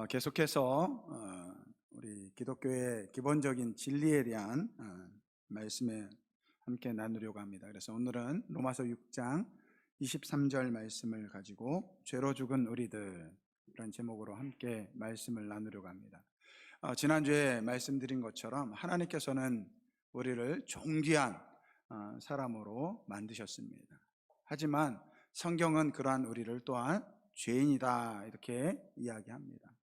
계속해서 우리 기독교의 기본적인 진리에 대한 말씀에 함께 나누려고 합니다. 그래서 오늘은 로마서 6장 23절 말씀을 가지고 죄로 죽은 우리들 이런 제목으로 함께 말씀을 나누려고 합니다. 지난주에 말씀드린 것처럼 하나님께서는 우리를 존귀한 사람으로 만드셨습니다. 하지만 성경은 그러한 우리를 또한 죄인이다 이렇게 이야기합니다.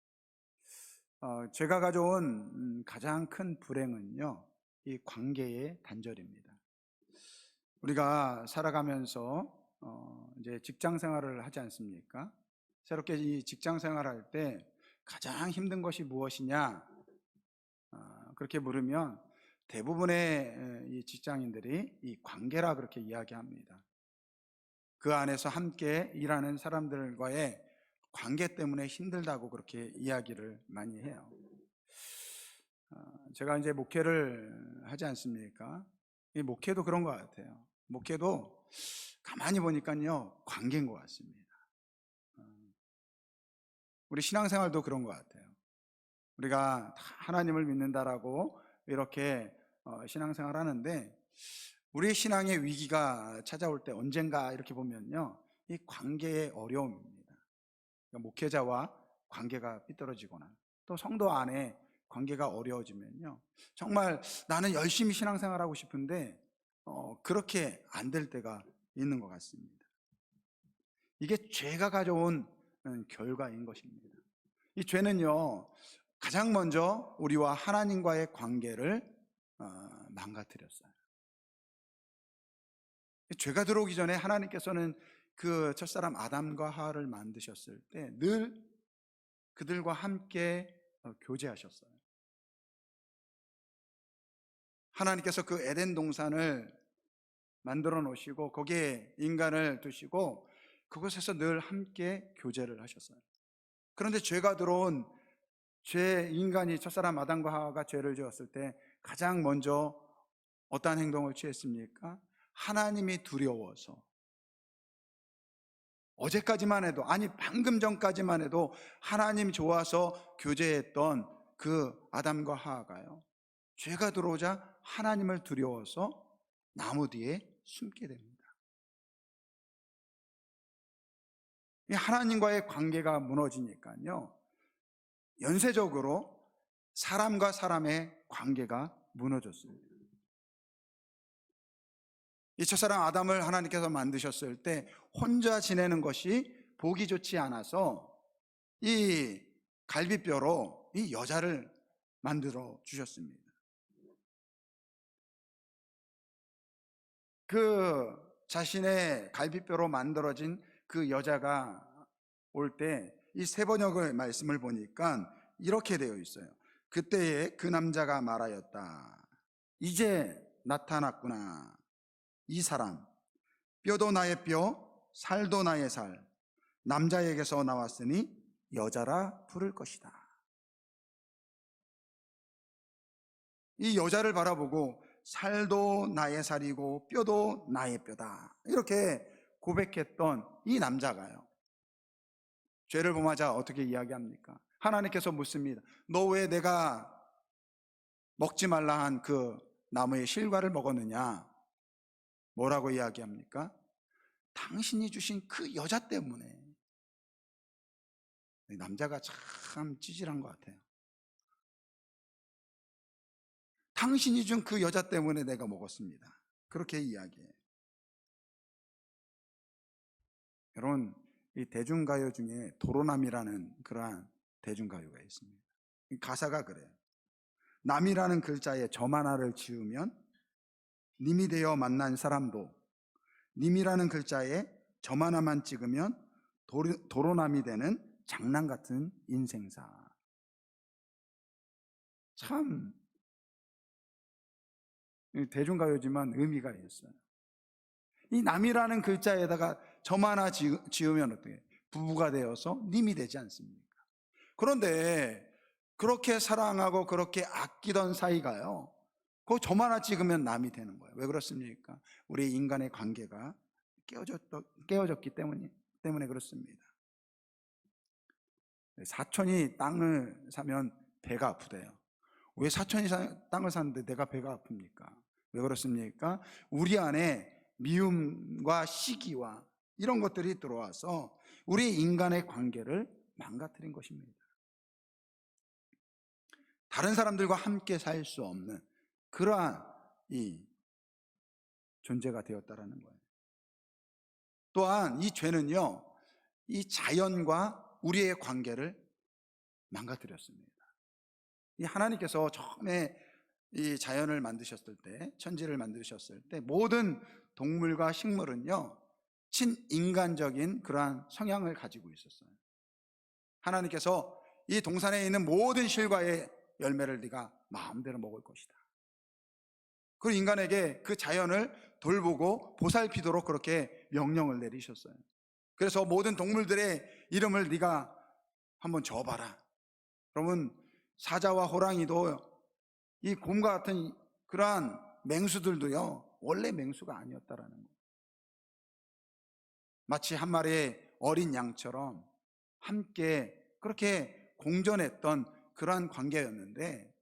제가 가져온 가장 큰 불행은요, 이 관계의 단절입니다. 우리가 살아가면서 이제 직장 생활을 하지 않습니까? 새롭게 이 직장 생활할 때 가장 힘든 것이 무엇이냐? 그렇게 물으면 대부분의 이 직장인들이 이 관계라 그렇게 이야기합니다. 그 안에서 함께 일하는 사람들과의 관계 때문에 힘들다고 그렇게 이야기를 많이 해요. 제가 이제 목회를 하지 않습니까? 이 목회도 그런 것 같아요. 목회도 가만히 보니까요, 관계인 것 같습니다. 우리 신앙생활도 그런 것 같아요. 우리가 하나님을 믿는다라고 이렇게 신앙생활 하는데, 우리 신앙의 위기가 찾아올 때 언젠가 이렇게 보면요, 이 관계의 어려움입니다. 그러니까 목회자와 관계가 삐뚤어지거나 또 성도 안에 관계가 어려워지면요, 정말 나는 열심히 신앙생활하고 싶은데 그렇게 안 될 때가 있는 것 같습니다. 이게 죄가 가져온 결과인 것입니다. 이 죄는요, 가장 먼저 우리와 하나님과의 관계를 망가뜨렸어요. 죄가 들어오기 전에 하나님께서는 그 첫사람 아담과 하와를 만드셨을 때 늘 그들과 함께 교제하셨어요. 하나님께서 그 에덴 동산을 만들어 놓으시고 거기에 인간을 두시고 그곳에서 늘 함께 교제를 하셨어요. 그런데 죄가 들어온 인간이 첫사람 아담과 하와가 죄를 지었을 때 가장 먼저 어떠한 행동을 취했습니까? 하나님이 두려워서, 어제까지만 해도, 아니 방금 전까지만 해도 하나님 좋아서 교제했던 그 아담과 하와가요, 죄가 들어오자 하나님을 두려워서 나무 뒤에 숨게 됩니다. 하나님과의 관계가 무너지니까요, 연쇄적으로 사람과 사람의 관계가 무너졌습니다. 이 첫사람 아담을 하나님께서 만드셨을 때 혼자 지내는 것이 보기 좋지 않아서 이 갈비뼈로 이 여자를 만들어 주셨습니다. 그 자신의 갈비뼈로 만들어진 그 여자가 올 때 이 세번역의 말씀을 보니까 이렇게 되어 있어요. 그때에 그 남자가 말하였다. 이제 나타났구나. 이 사람, 뼈도 나의 뼈, 살도 나의 살, 남자에게서 나왔으니 여자라 부를 것이다. 이 여자를 바라보고 살도 나의 살이고 뼈도 나의 뼈다, 이렇게 고백했던 이 남자가요, 죄를 범하자 어떻게 이야기합니까? 하나님께서 묻습니다. 너 왜 내가 먹지 말라 한 그 나무의 실과를 먹었느냐? 뭐라고 이야기합니까? 당신이 주신 그 여자 때문에. 남자가 참 찌질한 것 같아요. 당신이 준 그 여자 때문에 내가 먹었습니다, 그렇게 이야기해요. 여러분, 이 대중가요 중에 도로남이라는 그러한 대중가요가 있습니다. 가사가 그래요. 남이라는 글자에 점 하나를 지으면 님이 되어 만난 사람도, 님이라는 글자에 점 하나만 찍으면 도로남이 되는 장난 같은 인생사. 참 대중가요지만 의미가 있어요. 이 남이라는 글자에다가 점 하나 지으면 어떻게 부부가 되어서 님이 되지 않습니까? 그런데 그렇게 사랑하고 그렇게 아끼던 사이가요, 그 점 하나 찍으면 남이 되는 거예요. 왜 그렇습니까? 우리 인간의 관계가 깨어졌기 때문에 그렇습니다. 사촌이 땅을 사면 배가 아프대요. 왜 사촌이 땅을 사는데 내가 배가 아픕니까? 왜 그렇습니까? 우리 안에 미움과 시기와 이런 것들이 들어와서 우리 인간의 관계를 망가뜨린 것입니다. 다른 사람들과 함께 살 수 없는 그러한 이 존재가 되었다라는 거예요. 또한 이 죄는요, 이 자연과 우리의 관계를 망가뜨렸습니다. 이 하나님께서 처음에 이 자연을 만드셨을 때, 천지를 만드셨을 때 모든 동물과 식물은요, 친인간적인 그러한 성향을 가지고 있었어요. 하나님께서 이 동산에 있는 모든 실과의 열매를 네가 마음대로 먹을 것이다. 그리고 인간에게 그 자연을 돌보고 보살피도록 그렇게 명령을 내리셨어요. 그래서 모든 동물들의 이름을 네가 한번 적어봐라. 그러면 사자와 호랑이도 이 곰과 같은 그러한 맹수들도요, 원래 맹수가 아니었다라는 거예요. 마치 한 마리의 어린 양처럼 함께 그렇게 공존했던 그러한 관계였는데,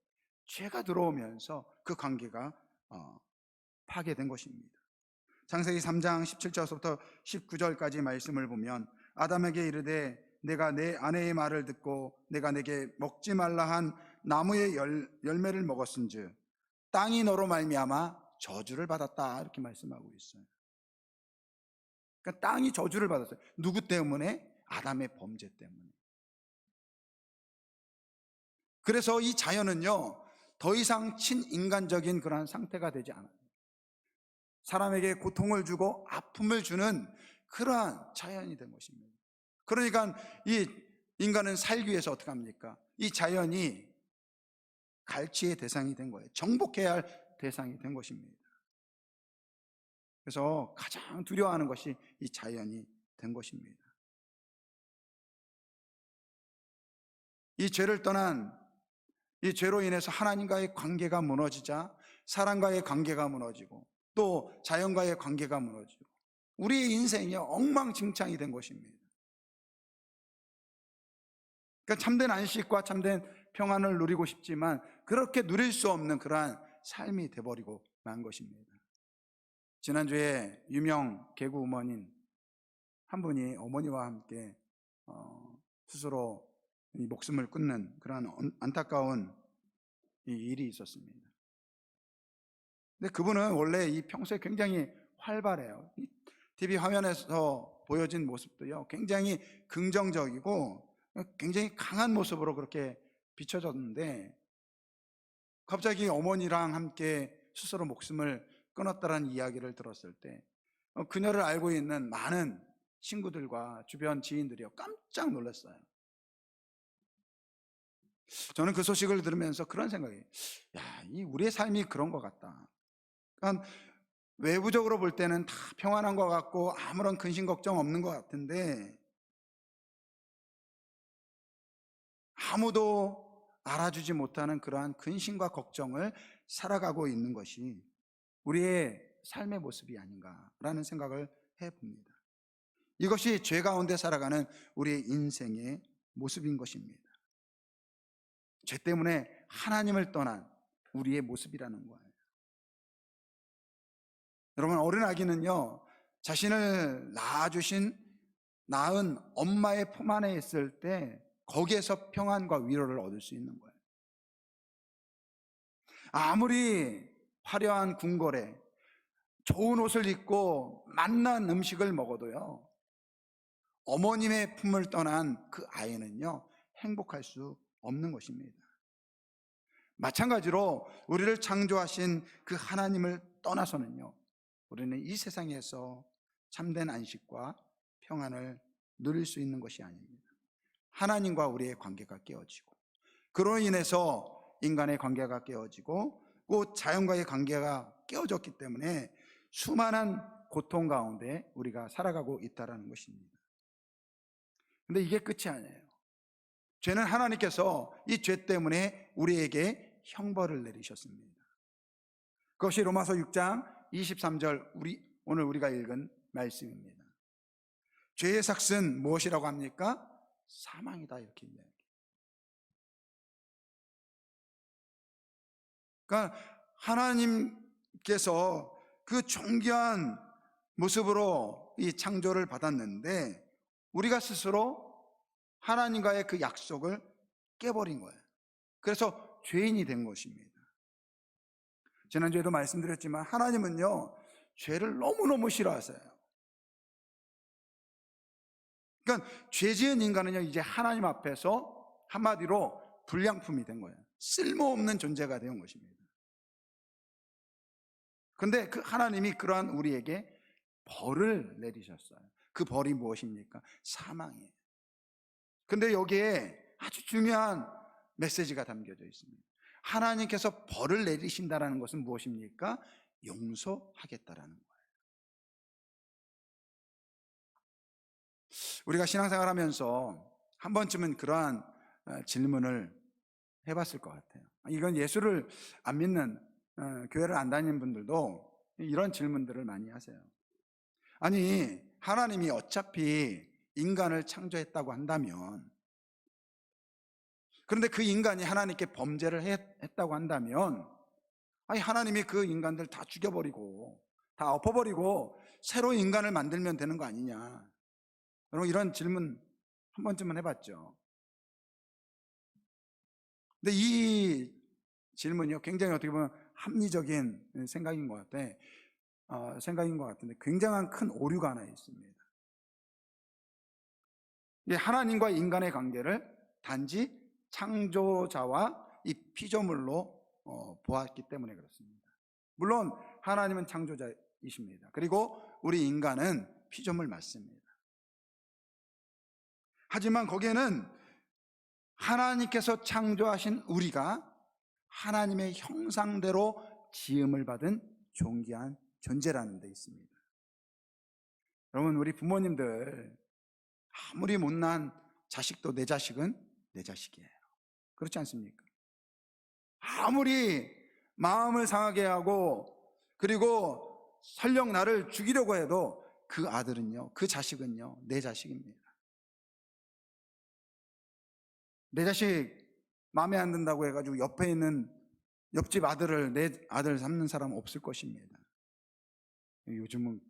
죄가 들어오면서 그 관계가 파괴된 것입니다. 창세기 3장 17절부터 19절까지 말씀을 보면, 아담에게 이르되 내가 내 아내의 말을 듣고 내가 내게 먹지 말라 한 나무의 열매를 먹었은즉 땅이 너로 말미암아 저주를 받았다, 이렇게 말씀하고 있어요. 그러니까 땅이 저주를 받았어요. 누구 때문에? 아담의 범죄 때문에. 그래서 이 자연은요, 더 이상 친인간적인 그러한 상태가 되지 않아요. 사람에게 고통을 주고 아픔을 주는 그러한 자연이 된 것입니다. 그러니까 이 인간은 살기 위해서 어떻게 합니까? 이 자연이 갈취의 대상이 된 거예요. 정복해야 할 대상이 된 것입니다. 그래서 가장 두려워하는 것이 이 자연이 된 것입니다. 이 죄를 떠난 이 죄로 인해서 하나님과의 관계가 무너지자 사람과의 관계가 무너지고 또 자연과의 관계가 무너지고 우리의 인생이 엉망진창이 된 것입니다. 그러니까 참된 안식과 참된 평안을 누리고 싶지만 그렇게 누릴 수 없는 그러한 삶이 돼버리고 만 것입니다. 지난주에 유명 개그우먼인 한 분이 어머니와 함께 스스로 이 목숨을 끊는 그런 안타까운 이 일이 있었습니다. 근데 그분은 원래 이 평소에 굉장히 활발해요. 이 TV 화면에서 보여진 모습도요, 굉장히 긍정적이고 굉장히 강한 모습으로 그렇게 비춰졌는데, 갑자기 어머니랑 함께 스스로 목숨을 끊었다는 이야기를 들었을 때 그녀를 알고 있는 많은 친구들과 주변 지인들이요, 깜짝 놀랐어요. 저는 그 소식을 들으면서 그런 생각이, 야, 이 우리의 삶이 그런 것 같다. 그러니까 외부적으로 볼 때는 다 평안한 것 같고 아무런 근심 걱정 없는 것 같은데, 아무도 알아주지 못하는 그러한 근심과 걱정을 살아가고 있는 것이 우리의 삶의 모습이 아닌가라는 생각을 해봅니다. 이것이 죄 가운데 살아가는 우리의 인생의 모습인 것입니다. 죄 때문에 하나님을 떠난 우리의 모습이라는 거예요. 여러분, 어린아기는요, 자신을 낳은 엄마의 품 안에 있을 때 거기에서 평안과 위로를 얻을 수 있는 거예요. 아무리 화려한 궁궐에 좋은 옷을 입고 맛난 음식을 먹어도요, 어머님의 품을 떠난 그 아이는요, 행복할 수 없는 것입니다. 마찬가지로 우리를 창조하신 그 하나님을 떠나서는요, 우리는 이 세상에서 참된 안식과 평안을 누릴 수 있는 것이 아닙니다. 하나님과 우리의 관계가 깨어지고, 그로 인해서 인간의 관계가 깨어지고 또 자연과의 관계가 깨어졌기 때문에 수많은 고통 가운데 우리가 살아가고 있다는 것입니다. 근데 이게 끝이 아니에요. 죄는 하나님께서 이 죄 때문에 우리에게 형벌을 내리셨습니다. 그것이 로마서 6장 23절 오늘 우리가 읽은 말씀입니다. 죄의 삭은 무엇이라고 합니까? 사망이다 이렇게 이야기해요. 그러니까 하나님께서 그 존귀한 모습으로 이 창조를 받았는데 우리가 스스로 하나님과의 그 약속을 깨버린 거예요. 그래서 죄인이 된 것입니다. 지난주에도 말씀드렸지만 하나님은요, 죄를 너무너무 싫어하세요. 그러니까 죄 지은 인간은요, 이제 하나님 앞에서 한마디로 불량품이 된 거예요. 쓸모없는 존재가 된 것입니다. 그런데 그 하나님이 그러한 우리에게 벌을 내리셨어요. 그 벌이 무엇입니까? 사망이에요. 근데 여기에 아주 중요한 메시지가 담겨져 있습니다. 하나님께서 벌을 내리신다는 것은 무엇입니까? 용서하겠다라는 거예요. 우리가 신앙생활 하면서 한 번쯤은 그러한 질문을 해봤을 것 같아요. 이건 예수를 안 믿는, 교회를 안 다니는 분들도 이런 질문들을 많이 하세요. 아니, 하나님이 어차피 인간을 창조했다고 한다면, 그런데 그 인간이 하나님께 범죄를 했다고 한다면, 아니, 하나님이 그 인간들 다 죽여버리고 다 엎어버리고 새로 인간을 만들면 되는 거 아니냐. 여러분, 이런 질문 한 번쯤은 해봤죠. 근데 이 질문이요, 굉장히 어떻게 보면 합리적인 생각인 것 같은데 굉장한 큰 오류가 하나 있습니다. 하나님과 인간의 관계를 단지 창조자와 이 피조물로 보았기 때문에 그렇습니다. 물론 하나님은 창조자이십니다. 그리고 우리 인간은 피조물 맞습니다. 하지만 거기에는 하나님께서 창조하신 우리가 하나님의 형상대로 지음을 받은 존귀한 존재라는 데 있습니다. 여러분, 우리 부모님들 아무리 못난 자식도 내 자식은 내 자식이에요. 그렇지 않습니까? 아무리 마음을 상하게 하고 그리고 설령 나를 죽이려고 해도 그 아들은요, 그 자식은요, 내 자식입니다. 내 자식 마음에 안 든다고 해가지고 옆에 있는 옆집 아들을 내 아들 삼는 사람은 없을 것입니다. 요즘은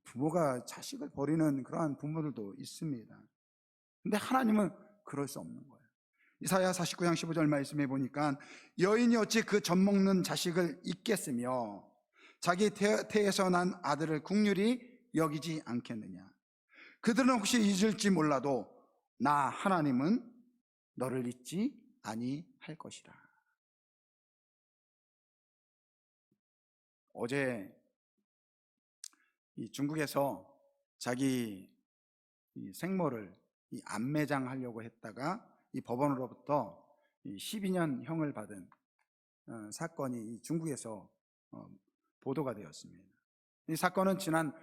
부모가 자식을 버리는 그러한 부모들도 있습니다. 근데 하나님은 그럴 수 없는 거예요. 이사야 49장 15절 말씀해 보니까 여인이 어찌 그 젖먹는 자식을 잊겠으며 자기 태에서 난 아들을 긍휼히 여기지 않겠느냐. 그들은 혹시 잊을지 몰라도 나 하나님은 너를 잊지 아니할 것이라. 어제 이 중국에서 자기 이 생모를 이 암매장하려고 했다가 이 법원으로부터 12년 형을 받은 사건이 이 중국에서 보도가 되었습니다. 이 사건은 지난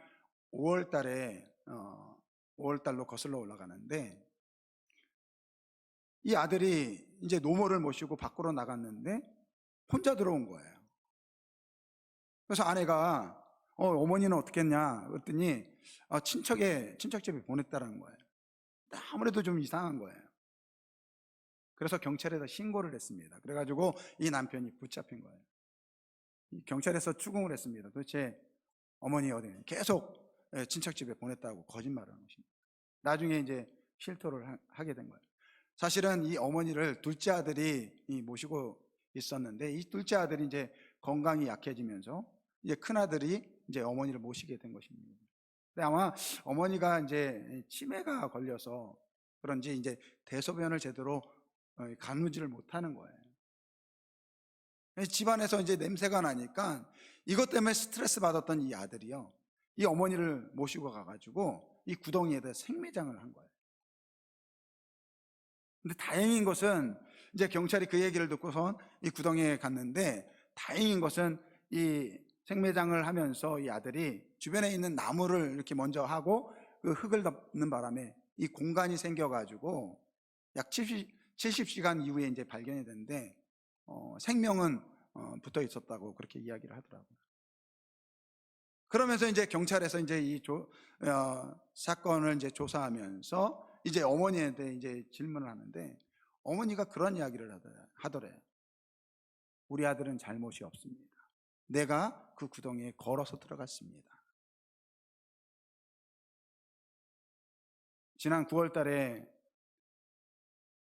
5월 달로 거슬러 올라가는데 이 아들이 이제 노모를 모시고 밖으로 나갔는데 혼자 들어온 거예요. 그래서 아내가 어머니는 어떻게 했냐 그랬더니 친척 집에 보냈다는 거예요. 아무래도 좀 이상한 거예요. 그래서 경찰에다 신고를 했습니다. 그래가지고 이 남편이 붙잡힌 거예요. 경찰에서 추궁을 했습니다. 도대체 어머니 어디 계속 친척 집에 보냈다고 거짓말을 하는 것입니다. 나중에 이제 실토를 하게 된 거예요. 사실은 이 어머니를 둘째 아들이 모시고 있었는데 이 둘째 아들이 이제 건강이 약해지면서 이제 큰 아들이 이제 어머니를 모시게 된 것입니다. 근데 아마 어머니가 이제 치매가 걸려서 그런지 이제 대소변을 제대로 가누지를 못하는 거예요. 집안에서 이제 냄새가 나니까 이것 때문에 스트레스 받았던 이 아들이요, 이 어머니를 모시고 가가지고 이 구덩이에다 생매장을 한 거예요. 근데 다행인 것은 이제 경찰이 그 얘기를 듣고선 이 구덩이에 갔는데 다행인 것은 이 생매장을 하면서 이 아들이 주변에 있는 나무를 이렇게 먼저 하고 그 흙을 덮는 바람에 이 공간이 생겨가지고 약 70시간 이후에 이제 발견이 됐는데 생명은 붙어 있었다고 그렇게 이야기를 하더라고요. 그러면서 이제 경찰에서 이제 이 사건을 이제 조사하면서 이제 어머니한테 이제 질문을 하는데 어머니가 그런 이야기를 하더래요. 우리 아들은 잘못이 없습니다. 내가 그 구덩이에 걸어서 들어갔습니다. 지난 9월 달에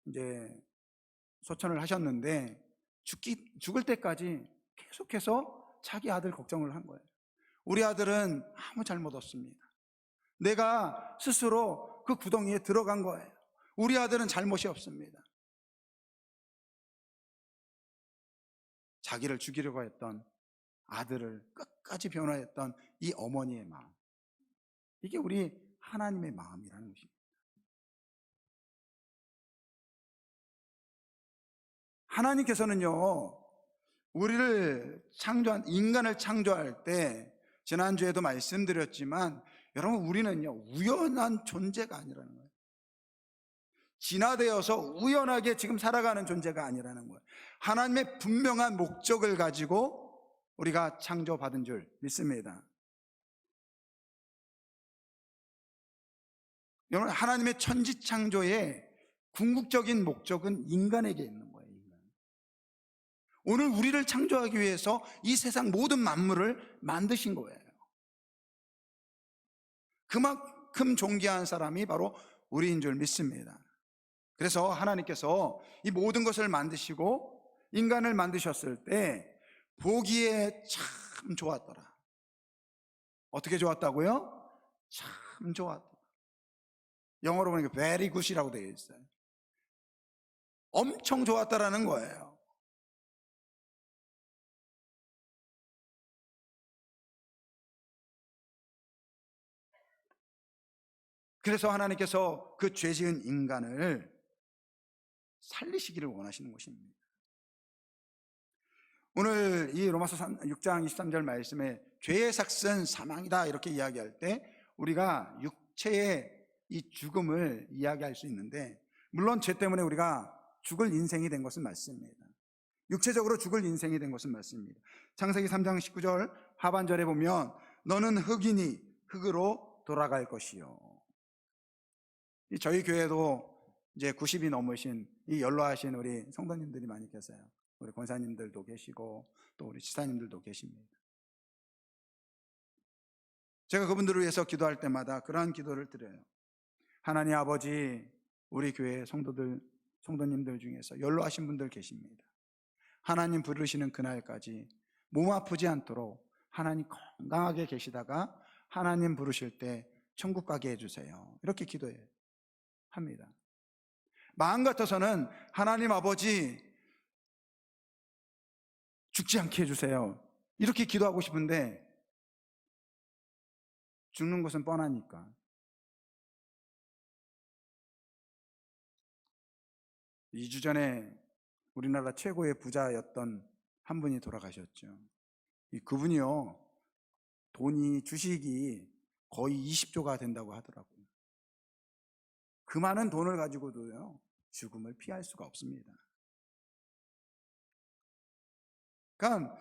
이제 소천을 하셨는데 죽을 때까지 계속해서 자기 아들 걱정을 한 거예요. 우리 아들은 아무 잘못 없습니다. 내가 스스로 그 구덩이에 들어간 거예요. 우리 아들은 잘못이 없습니다. 자기를 죽이려고 했던 아들을 끝까지 변호했던 이 어머니의 마음, 이게 우리 하나님의 마음이라는 것입니다. 하나님께서는요, 우리를 인간을 창조할 때, 지난주에도 말씀드렸지만, 여러분, 우리는요, 우연한 존재가 아니라는 거예요. 진화되어서 우연하게 지금 살아가는 존재가 아니라는 거예요. 하나님의 분명한 목적을 가지고 우리가 창조받은 줄 믿습니다. 여러분, 하나님의 천지 창조의 궁극적인 목적은 인간에게 있는 거예요. 오늘 우리를 창조하기 위해서 이 세상 모든 만물을 만드신 거예요. 그만큼 존귀한 사람이 바로 우리인 줄 믿습니다. 그래서 하나님께서 이 모든 것을 만드시고 인간을 만드셨을 때 보기에 참 좋았더라. 어떻게 좋았다고요? 참 좋았더라. 영어로 보니까 very good이라고 되어 있어요. 엄청 좋았다라는 거예요. 그래서 하나님께서 그 죄 지은 인간을 살리시기를 원하시는 것입니다. 오늘 이 로마서 6장 23절 말씀에 죄의 삭은 사망이다 이렇게 이야기할 때 우리가 육체의 이 죽음을 이야기할 수 있는데, 물론 죄 때문에 우리가 죽을 인생이 된 것은 맞습니다. 육체적으로 죽을 인생이 된 것은 맞습니다. 창세기 3장 19절 하반절에 보면 너는 흙이니 흙으로 돌아갈 것이요. 저희 교회도 이제 90이 넘으신 이 연로하신 우리 성도님들이 많이 계세요. 우리 권사님들도 계시고 또 우리 지사님들도 계십니다. 제가 그분들을 위해서 기도할 때마다 그러한 기도를 드려요. 하나님 아버지, 우리 교회 성도님들 중에서 연로하신 분들 계십니다. 하나님 부르시는 그날까지 몸 아프지 않도록 하나님 건강하게 계시다가 하나님 부르실 때 천국 가게 해주세요. 이렇게 기도해요. 합니다. 마음 같아서는 하나님 아버지 죽지 않게 해주세요. 이렇게 기도하고 싶은데 죽는 것은 뻔하니까. 2주 전에 우리나라 최고의 부자였던 한 분이 돌아가셨죠. 그분이요, 주식이 거의 20조가 된다고 하더라고요. 그 많은 돈을 가지고도요, 죽음을 피할 수가 없습니다. 그러니까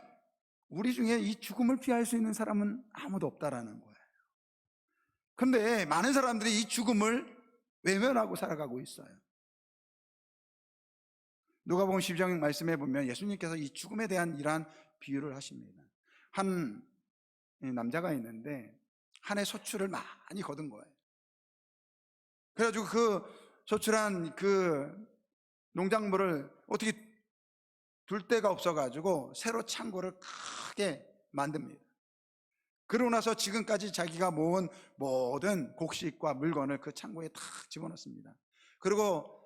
우리 중에 이 죽음을 피할 수 있는 사람은 아무도 없다라는 거예요. 그런데 많은 사람들이 이 죽음을 외면하고 살아가고 있어요. 누가복음 12장 말씀해 보면 예수님께서 이 죽음에 대한 이러한 비유를 하십니다. 한 남자가 있는데 한 해 소출을 많이 거둔 거예요. 그래가지고 그 소출한 그 농작물을 어떻게 둘 데가 없어가지고 새로 창고를 크게 만듭니다. 그러고 나서 지금까지 자기가 모은 모든 곡식과 물건을 그 창고에 다 집어넣습니다. 그리고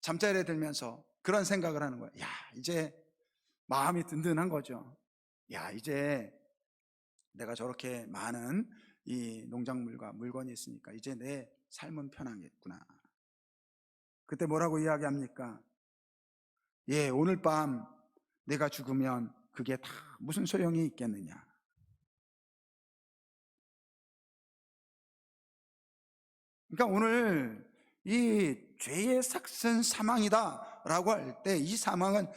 잠자리에 들면서 그런 생각을 하는 거예요. 야, 이제 마음이 든든한 거죠. 야, 이제 내가 저렇게 많은 이 농작물과 물건이 있으니까 이제 내 삶은 편하겠구나. 그때 뭐라고 이야기합니까? 예, 오늘 밤 내가 죽으면 그게 다 무슨 소용이 있겠느냐. 그러니까 오늘 이 죄의 삭은 사망이다 라고 할 때 이 사망은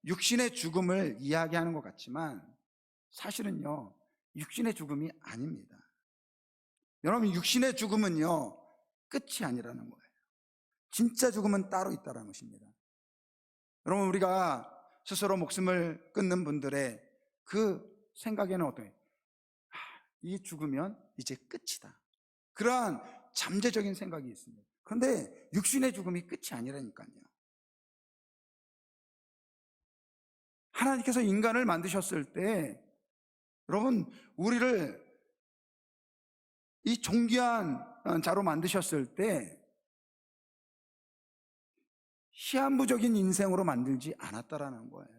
육신의 죽음을 이야기하는 것 같지만 사실은요, 육신의 죽음이 아닙니다. 여러분, 육신의 죽음은요 끝이 아니라는 거예요. 진짜 죽음은 따로 있다는 것입니다. 여러분, 우리가 스스로 목숨을 끊는 분들의 그 생각에는 어떠해요? 이 죽으면 이제 끝이다, 그러한 잠재적인 생각이 있습니다. 그런데 육신의 죽음이 끝이 아니라니까요. 하나님께서 인간을 만드셨을 때, 여러분, 우리를 이 존귀한 자로 만드셨을 때 시한부적인 인생으로 만들지 않았다라는 거예요.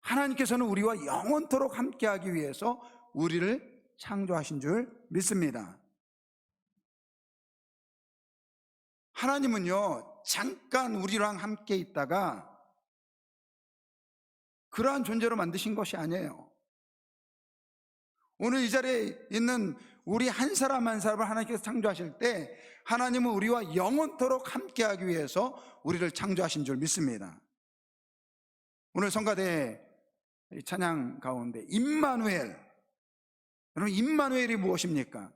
하나님께서는 우리와 영원토록 함께하기 위해서 우리를 창조하신 줄 믿습니다. 하나님은요, 잠깐 우리랑 함께 있다가 그러한 존재로 만드신 것이 아니에요. 오늘 이 자리에 있는 우리 한 사람 한 사람을 하나님께서 창조하실 때 하나님은 우리와 영원토록 함께하기 위해서 우리를 창조하신 줄 믿습니다. 오늘 성가대 찬양 가운데 임마누엘, 여러분, 임마누엘이 무엇입니까?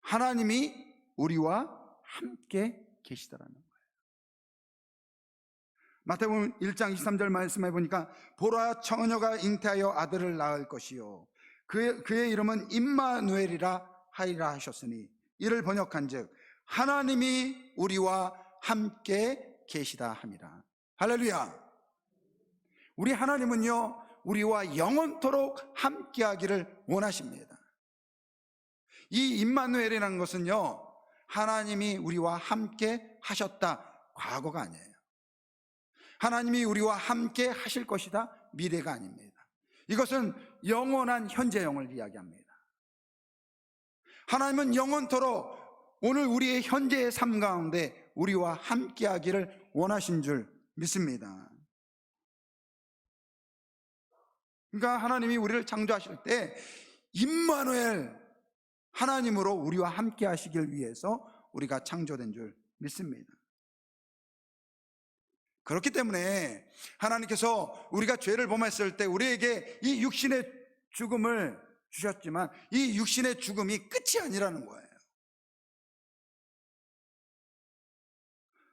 하나님이 우리와 함께 계시더라는 거예요. 마태복음 1장 23절 말씀해 보니까 보라, 처녀가 잉태하여 아들을 낳을 것이요 그의 이름은 임마누엘이라 하리라 하셨으니, 이를 번역한즉 하나님이 우리와 함께 계시다 함이라. 할렐루야. 우리 하나님은요, 우리와 영원토록 함께하기를 원하십니다. 이 임마누엘이라는 것은요, 하나님이 우리와 함께 하셨다, 과거가 아니에요. 하나님이 우리와 함께 하실 것이다, 미래가 아닙니다. 이것은 영원한 현재형을 이야기합니다. 하나님은 영원토록 오늘 우리의 현재의 삶 가운데 우리와 함께하기를 원하신 줄 믿습니다. 그러니까 하나님이 우리를 창조하실 때 임마누엘, 하나님으로 우리와 함께 하시길 위해서 우리가 창조된 줄 믿습니다. 그렇기 때문에 하나님께서 우리가 죄를 범했을 때 우리에게 이 육신의 죽음을 주셨지만 이 육신의 죽음이 끝이 아니라는 거예요.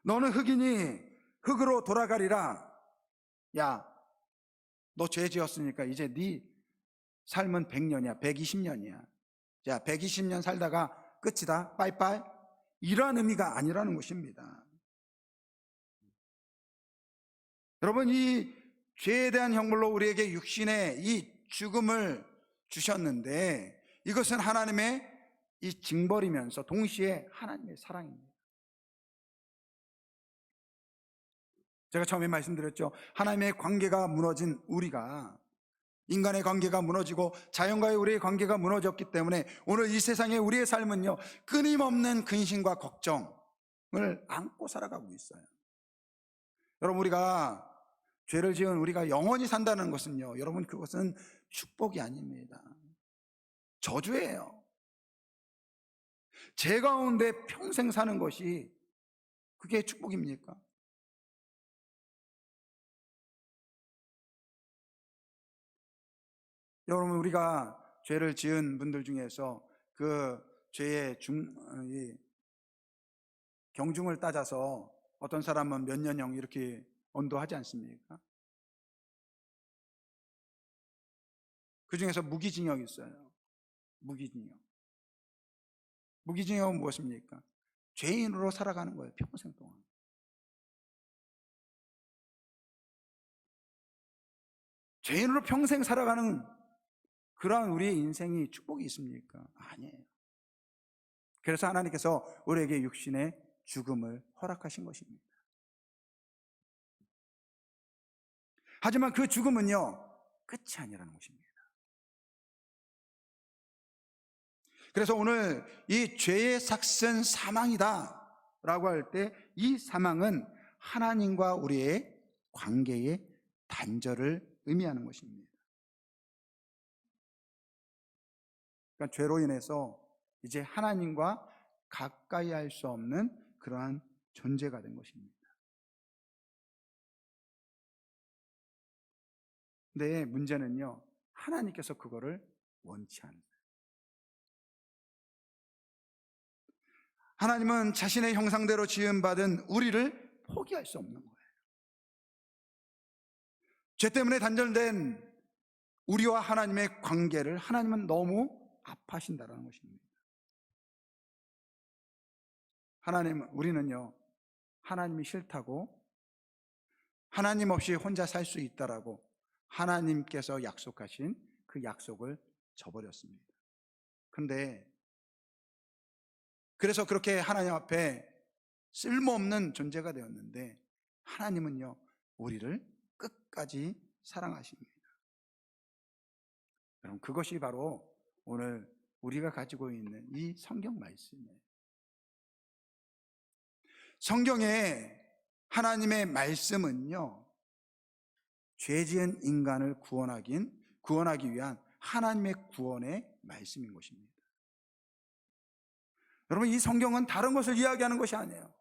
너는 흙이니 흙으로 돌아가리라. 야, 너 죄 지었으니까 이제 네 삶은 100년이야 120년이야 자, 120년 살다가 끝이다, 빠이빠이, 이러한 의미가 아니라는 것입니다. 여러분, 이 죄에 대한 형벌로 우리에게 육신의 이 죽음을 주셨는데 이것은 하나님의 이 징벌이면서 동시에 하나님의 사랑입니다. 제가 처음에 말씀드렸죠. 하나님의 관계가 무너진 우리가, 인간의 관계가 무너지고 자연과의 우리의 관계가 무너졌기 때문에 오늘 이 세상에 우리의 삶은요, 끊임없는 근심과 걱정을 안고 살아가고 있어요. 여러분, 우리가 죄를 지은 우리가 영원히 산다는 것은요, 여러분, 그것은 축복이 아닙니다. 저주예요. 죄 가운데 평생 사는 것이 그게 축복입니까? 여러분, 우리가 죄를 지은 분들 중에서 그 죄의 경중을 따져서 어떤 사람은 몇 년형 이렇게 언도하지 않습니까? 그 중에서 무기징역이 있어요. 무기징역. 무기징역은 무엇입니까? 죄인으로 살아가는 거예요, 평생 동안. 죄인으로 평생 살아가는 그러한 우리의 인생이 축복이 있습니까? 아니에요. 그래서 하나님께서 우리에게 육신의 죽음을 허락하신 것입니다. 하지만 그 죽음은요, 끝이 아니라는 것입니다. 그래서 오늘 이 죄의 삭은 사망이다 라고 할 때 이 사망은 하나님과 우리의 관계의 단절을 의미하는 것입니다. 그러니까 죄로 인해서 이제 하나님과 가까이 할 수 없는 그러한 존재가 된 것입니다. 근데 문제는요, 하나님께서 그거를 원치 않으세요. 하나님은 자신의 형상대로 지음받은 우리를 포기할 수 없는 거예요. 죄 때문에 단절된 우리와 하나님의 관계를 하나님은 너무 아파하신다는 것입니다. 우리는요, 하나님이 싫다고, 하나님 없이 혼자 살 수 있다라고 하나님께서 약속하신 그 약속을 저버렸습니다. 그래서 그렇게 하나님 앞에 쓸모없는 존재가 되었는데, 하나님은요, 우리를 끝까지 사랑하십니다. 여러분, 그것이 바로 오늘 우리가 가지고 있는 이 성경 말씀이에요. 성경의 하나님의 말씀은요, 죄 지은 인간을 구원하기 위한 하나님의 구원의 말씀인 것입니다. 여러분, 이 성경은 다른 것을 이야기하는 것이 아니에요.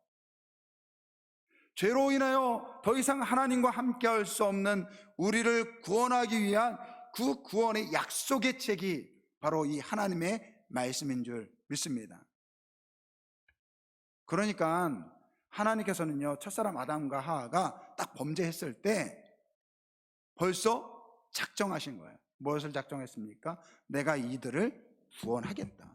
죄로 인하여 더 이상 하나님과 함께 할 수 없는 우리를 구원하기 위한 그 구원의 약속의 책이 바로 이 하나님의 말씀인 줄 믿습니다. 그러니까 하나님께서는요, 첫사람 아담과 하와가 딱 범죄했을 때 벌써 작정하신 거예요. 무엇을 작정했습니까? 내가 이들을 구원하겠다.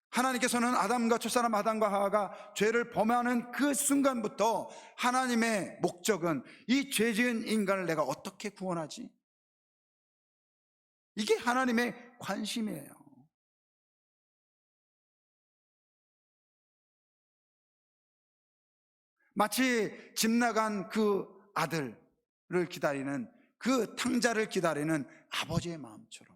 하나님께서는 첫사람 아담과 하와가 죄를 범하는 그 순간부터 하나님의 목적은 이 죄 지은 인간을 내가 어떻게 구원하지? 이게 하나님의 관심이에요. 마치 집 나간 그 아들을 기다리는, 그 탕자를 기다리는 아버지의 마음처럼.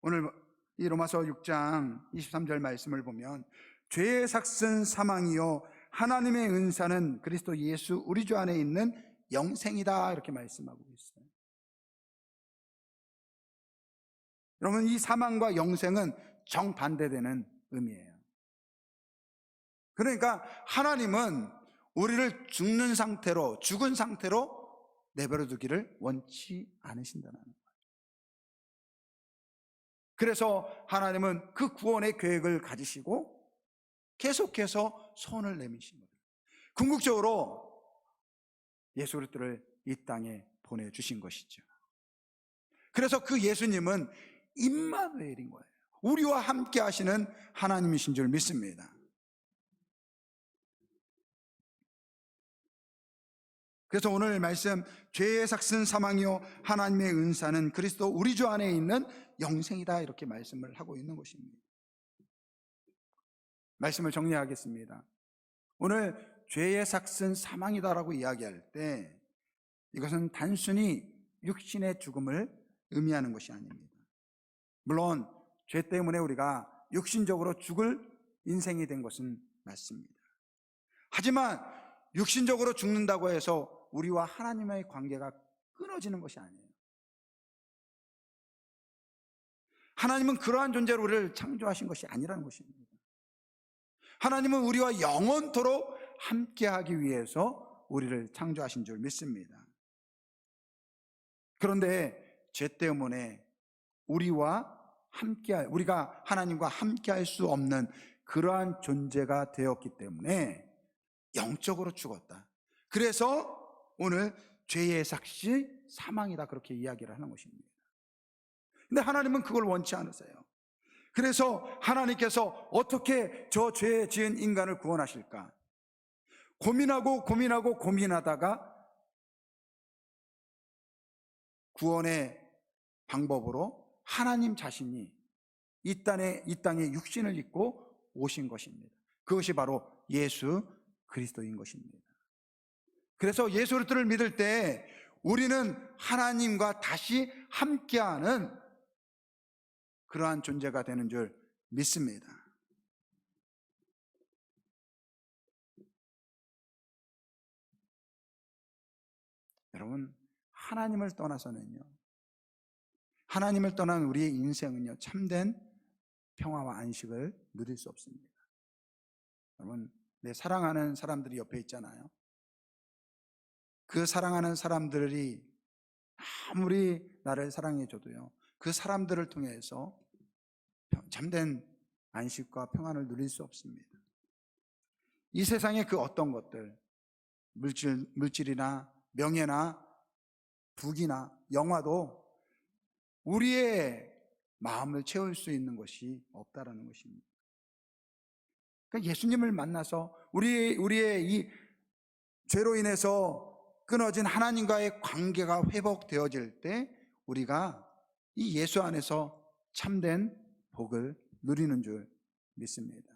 오늘 이 로마서 6장 23절 말씀을 보면, 죄의 삭은 사망이요 하나님의 은사는 그리스도 예수 우리 주 안에 있는 영생이다, 이렇게 말씀하고 있어요. 여러분, 이 사망과 영생은 정반대되는 의미예요. 그러니까 하나님은 우리를 죽은 상태로 내버려 두기를 원치 않으신다는 거예요. 그래서 하나님은 그 구원의 계획을 가지시고 계속해서 손을 내미신 거예요. 궁극적으로 예수 그리스도를 이 땅에 보내주신 것이죠. 그래서 그 예수님은 임마누엘인 거예요. 우리와 함께 하시는 하나님이신 줄 믿습니다. 그래서 오늘 말씀, 죄의 삭은 사망이요 하나님의 은사는 그리스도 우리 주 안에 있는 영생이다, 이렇게 말씀을 하고 있는 것입니다. 말씀을 정리하겠습니다. 오늘 죄의 삭은 사망이다라고 이야기할 때 이것은 단순히 육신의 죽음을 의미하는 것이 아닙니다. 물론 죄 때문에 우리가 육신적으로 죽을 인생이 된 것은 맞습니다. 하지만 육신적으로 죽는다고 해서 우리와 하나님의 관계가 끊어지는 것이 아니에요. 하나님은 그러한 존재로 우리를 창조하신 것이 아니라는 것입니다. 하나님은 우리와 영원토록 함께하기 위해서 우리를 창조하신 줄 믿습니다. 그런데 죄 때문에 우리가 하나님과 함께할 수 없는 그러한 존재가 되었기 때문에 영적으로 죽었다. 그래서 오늘 죄의 삭이 사망이다, 그렇게 이야기를 하는 것입니다. 근데 하나님은 그걸 원치 않으세요. 그래서 하나님께서 어떻게 저 죄 지은 인간을 구원하실까 고민하다가 구원의 방법으로 하나님 자신이 이 땅에 육신을 입고 오신 것입니다. 그것이 바로 예수 그리스도인 것입니다. 그래서 예수 그리스도를 믿을 때 우리는 하나님과 다시 함께하는 그러한 존재가 되는 줄 믿습니다. 여러분, 하나님을 떠난 우리의 인생은요, 참된 평화와 안식을 누릴 수 없습니다. 여러분, 내 사랑하는 사람들이 옆에 있잖아요. 그 사랑하는 사람들이 아무리 나를 사랑해줘도요, 그 사람들을 통해서 참된 안식과 평안을 누릴 수 없습니다. 이 세상의 그 어떤 것들, 물질이나 명예나 부귀나 영화도 우리의 마음을 채울 수 있는 것이 없다라는 것입니다. 그러니까 예수님을 만나서 우리의 이 죄로 인해서 끊어진 하나님과의 관계가 회복되어질 때 우리가 이 예수 안에서 참된 복을 누리는 줄 믿습니다.